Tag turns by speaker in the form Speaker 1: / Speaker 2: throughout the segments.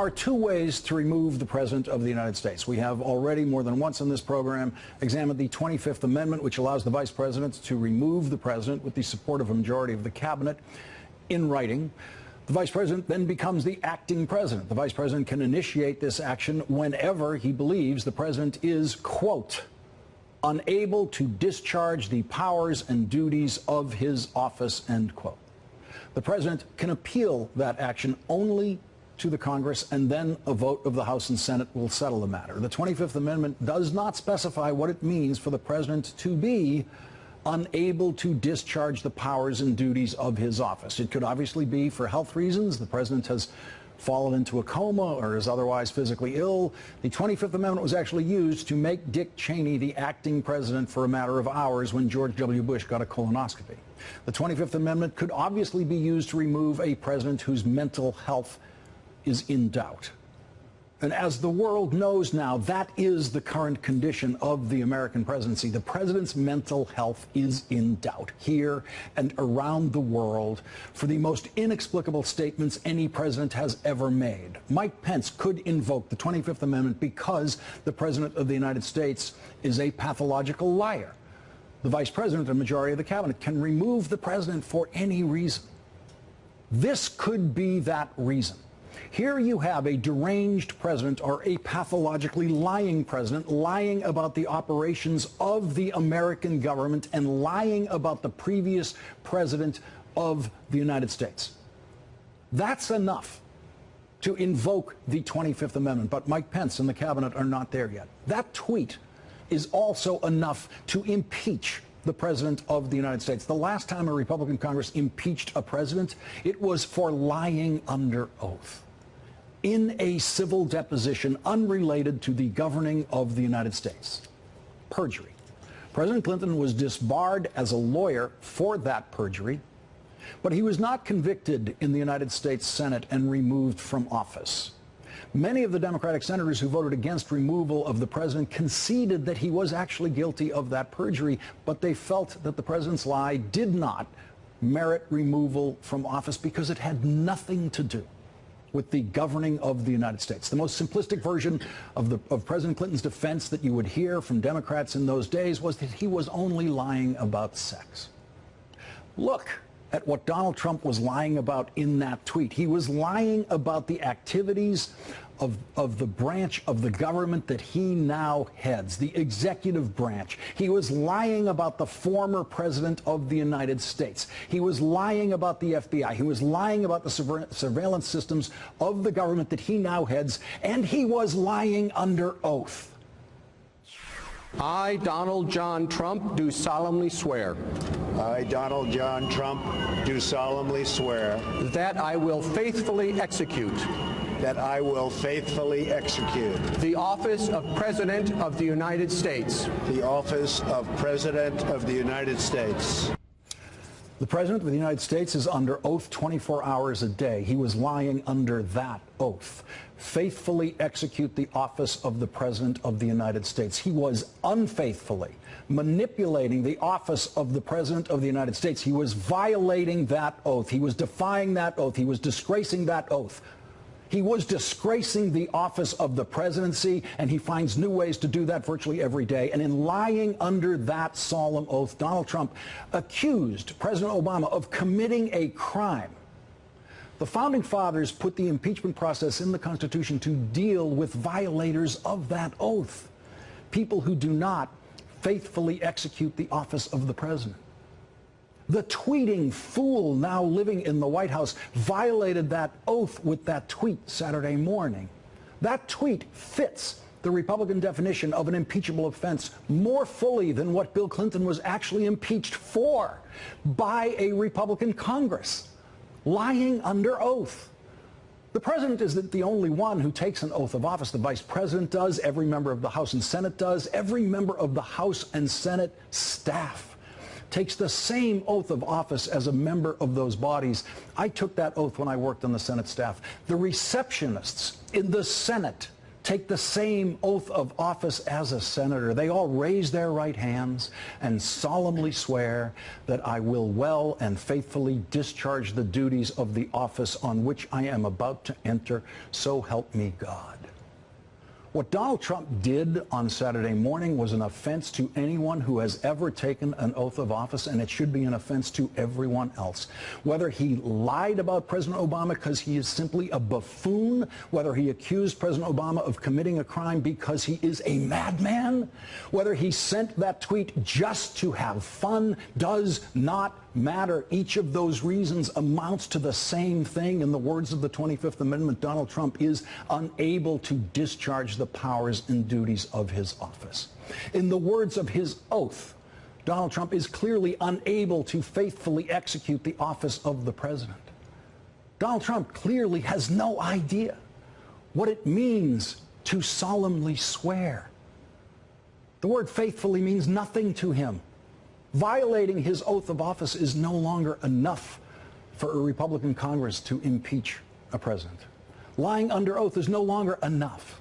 Speaker 1: are two ways to remove the President of the United States. We have already more than once in this program examined the 25th Amendment, which allows the Vice President to remove the President with the support of a majority of the Cabinet in writing. The Vice President then becomes the acting President. The Vice President can initiate this action whenever he believes the President is, quote, unable to discharge the powers and duties of his office, end quote. The President can appeal that action only to the Congress, and then a vote of the House and Senate will settle the matter. The 25th Amendment does not specify what it means for the President to be unable to discharge the powers and duties of his office. It could obviously be for health reasons. The President has fallen into a coma or is otherwise physically ill. The 25th Amendment was actually used to make Dick Cheney the acting president for a matter of hours when George W. Bush got a colonoscopy. The 25th Amendment could obviously be used to remove a president whose mental health is in doubt. And as the world knows now, that is the current condition of the American presidency. The president's mental health is in doubt here and around the world for the most inexplicable statements any president has ever made. Mike Pence could invoke the 25th Amendment because the President of the United States is a pathological liar. The Vice President and majority of the Cabinet can remove the President for any reason. This could be that reason. Here you have a deranged president or a pathologically lying president lying about the operations of the American government and lying about the previous president of the United States. That's enough to invoke the 25th Amendment, but Mike Pence and the Cabinet are not there yet. That tweet is also enough to impeach the President of the United States. The last time a Republican Congress impeached a president, it was for lying under oath in a civil deposition unrelated to the governing of the United States. Perjury. President Clinton was disbarred as a lawyer for that perjury, but he was not convicted in the United States Senate and removed from office. Many of the Democratic senators who voted against removal of the president conceded that he was actually guilty of that perjury, but they felt that the president's lie did not merit removal from office because it had nothing to do with the governing of the United States. The most simplistic version of President Clinton's defense that you would hear from Democrats in those days was that he was only lying about sex. Look at what Donald Trump was lying about in that tweet. He was lying about the activities of the branch of the government that he now heads, the executive branch. He was lying about the former president of the United States. He was lying about the FBI. He was lying about the surveillance systems of the government that he now heads, and he was lying under oath.
Speaker 2: I, Donald John Trump, do solemnly swear.
Speaker 3: I, Donald John Trump, do solemnly swear.
Speaker 2: That I will faithfully execute.
Speaker 3: That I will faithfully execute.
Speaker 2: The office of President of the United States.
Speaker 3: The office of President of the United States.
Speaker 1: The President of the United States is under oath 24 hours a day. He was lying under that oath. Faithfully execute the office of the President of the United States. He was unfaithfully manipulating the office of the President of the United States. He was violating that oath. He was defying that oath. He was disgracing that oath. He was disgracing the office of the presidency, and he finds new ways to do that virtually every day. And in lying under that solemn oath, Donald Trump accused President Obama of committing a crime. The Founding Fathers put the impeachment process in the Constitution to deal with violators of that oath, people who do not faithfully execute the office of the president. The tweeting fool now living in the White House violated that oath with that tweet Saturday morning. That tweet fits the Republican definition of an impeachable offense more fully than what Bill Clinton was actually impeached for by a Republican Congress. Lying under oath. The president isn't the only one who takes an oath of office. The vice president does. Every member of the House and Senate does. Every member of the House and Senate staff takes the same oath of office as a member of those bodies. I took that oath when I worked on the Senate staff. The receptionists in the Senate take the same oath of office as a senator. They all raise their right hands and solemnly swear that I will well and faithfully discharge the duties of the office on which I am about to enter, so help me God. What Donald Trump did on Saturday morning was an offense to anyone who has ever taken an oath of office, and it should be an offense to everyone else. Whether he lied about President Obama because he is simply a buffoon, whether he accused President Obama of committing a crime because he is a madman, whether he sent that tweet just to have fun, does not matter. Each of those reasons amounts to the same thing. In the words of the 25th Amendment, Donald Trump is unable to discharge the powers and duties of his office. In the words of his oath, Donald Trump is clearly unable to faithfully execute the office of the president. Donald Trump clearly has no idea what it means to solemnly swear. The word faithfully means nothing to him. Violating his oath of office is no longer enough for a Republican Congress to impeach a president. Lying under oath is no longer enough.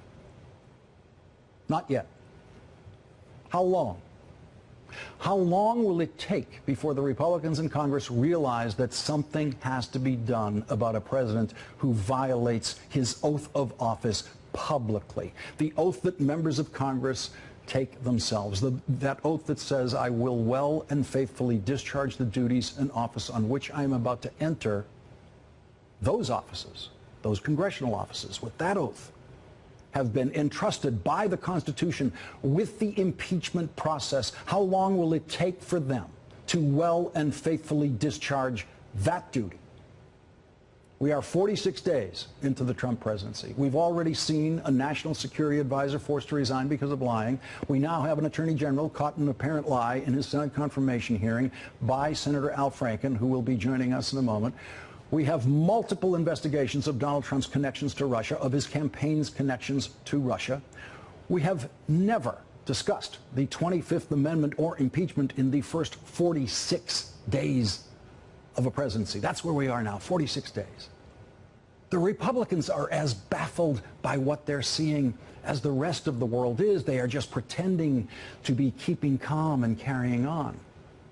Speaker 1: Not yet. How long? How long will it take before the Republicans in Congress realize that something has to be done about a president who violates his oath of office publicly? The oath that members of Congress take themselves. That oath that says, I will well and faithfully discharge the duties and office on which I am about to enter. Those offices, those congressional offices, with that oath, have been entrusted by the Constitution with the impeachment process. How long will it take for them to well and faithfully discharge that duty? We are 46 days into the Trump presidency. We've already seen a national security advisor forced to resign because of lying. We now have an attorney general caught in an apparent lie in his Senate confirmation hearing by Senator Al Franken, who will be joining us in a moment. We have multiple investigations of Donald Trump's connections to Russia, of his campaign's connections to Russia. We have never discussed the 25th Amendment or impeachment in the first 46 days of a presidency. That's where we are now, 46 days. The Republicans are as baffled by what they're seeing as the rest of the world is. They are just pretending to be keeping calm and carrying on.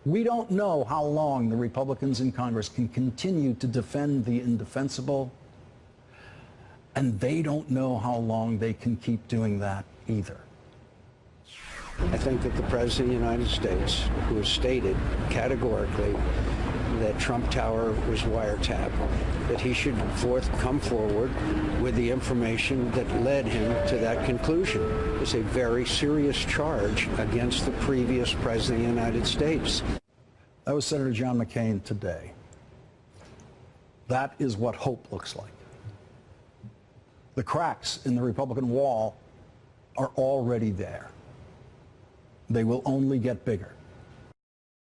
Speaker 1: We don't know how long the Republicans in Congress can continue to defend the indefensible, and they don't know how long they can keep doing that either.
Speaker 4: I think that the President of the United States, who has stated categorically that Trump Tower was wiretapped, that he should come forward with the information that led him to that conclusion. It's a very serious charge against the previous President of the United States.
Speaker 1: That was Senator John McCain today. That is what hope looks like. The cracks in the Republican wall are already there. They will only get bigger.